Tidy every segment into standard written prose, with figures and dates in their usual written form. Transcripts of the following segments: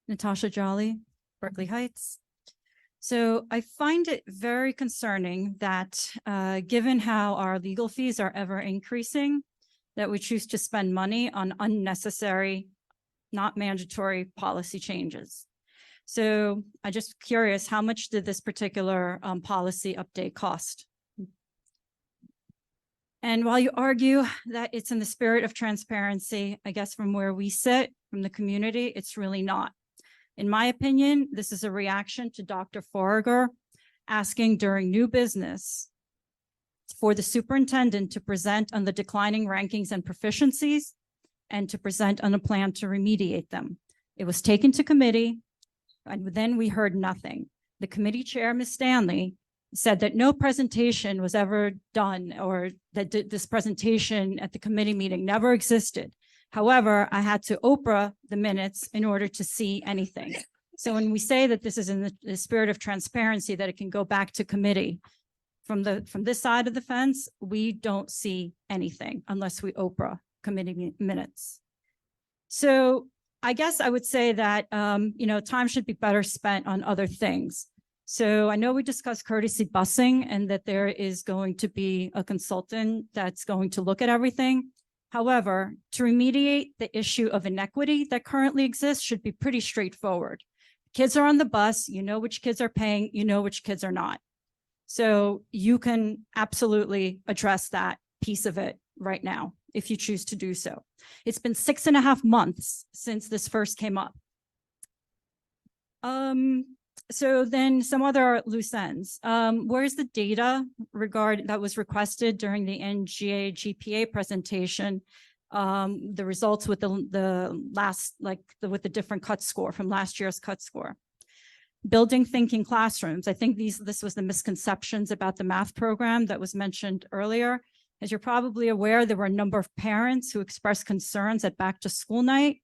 Natasha Joly, Berkeley Heights. So I find it very concerning that given how our legal fees are ever increasing, that we choose to spend money on unnecessary, not mandatory policy changes. So I'm just curious, how much did this particular policy update cost? And while you argue that it's in the spirit of transparency, I guess from where we sit, from the community, it's really not. In my opinion, this is a reaction to Dr. Forager asking during new business for the superintendent to present on the declining rankings and proficiencies and to present on a plan to remediate them. It was taken to committee, and then we heard nothing. The committee chair, Ms. Stanley, said that no presentation was ever done, or that this presentation at the committee meeting never existed. However, I had to Oprah the minutes in order to see anything. So when we say that this is in the spirit of transparency, that it can go back to committee, from this side of the fence, we don't see anything unless we Oprah committee minutes. So I guess I would say that, time should be better spent on other things. So I know we discussed courtesy busing and that there is going to be a consultant that's going to look at everything. However, to remediate the issue of inequity that currently exists should be pretty straightforward. Kids are on the bus, you know which kids are paying, you know which kids are not. So you can absolutely address that piece of it right now, if you choose to do so. It's been 6.5 months since this first came up. So then some other loose ends. Where's the data that was requested during the NJGPA presentation? The results with with the different cut score from last year's cut score. Building thinking classrooms. I think this was the misconceptions about the math program that was mentioned earlier. As you're probably aware, there were a number of parents who expressed concerns at back to school night.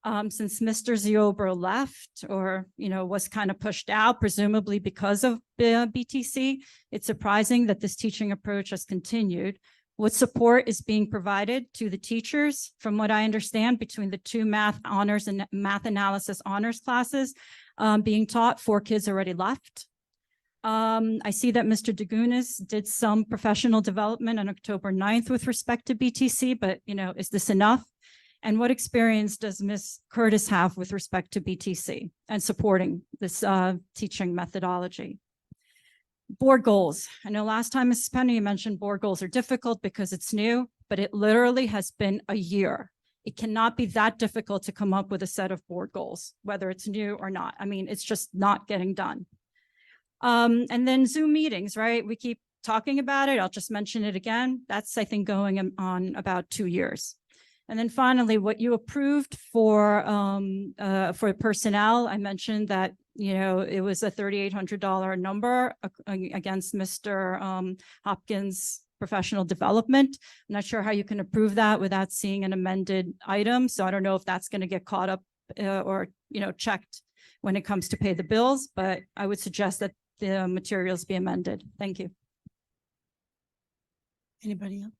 Since Mr. Ziobro left, or was kind of pushed out, presumably because of BTC, it's surprising that this teaching approach has continued. What support is being provided to the teachers, from what I understand, between the 2 math honors and math analysis honors classes being taught? 4 kids already left. I see that Mr. Dagunas did some professional development on October 9th with respect to BTC, but is this enough? And what experience does Ms. Curtis have with respect to BTC and supporting this teaching methodology? Board goals. I know last time, Mrs. Penny, you mentioned board goals are difficult because it's new, but it literally has been a year. It cannot be that difficult to come up with a set of board goals, whether it's new or not. I mean, it's just not getting done. And then Zoom meetings, right? We keep talking about it. I'll just mention it again. That's, I think, going on about 2 years. And then finally, what you approved for personnel, I mentioned that, it was a $3,800 number against Mr. Hopkins' professional development. I'm not sure how you can approve that without seeing an amended item. So I don't know if that's going to get caught up or, checked when it comes to pay the bills, but I would suggest that the materials be amended. Thank you. Anybody else?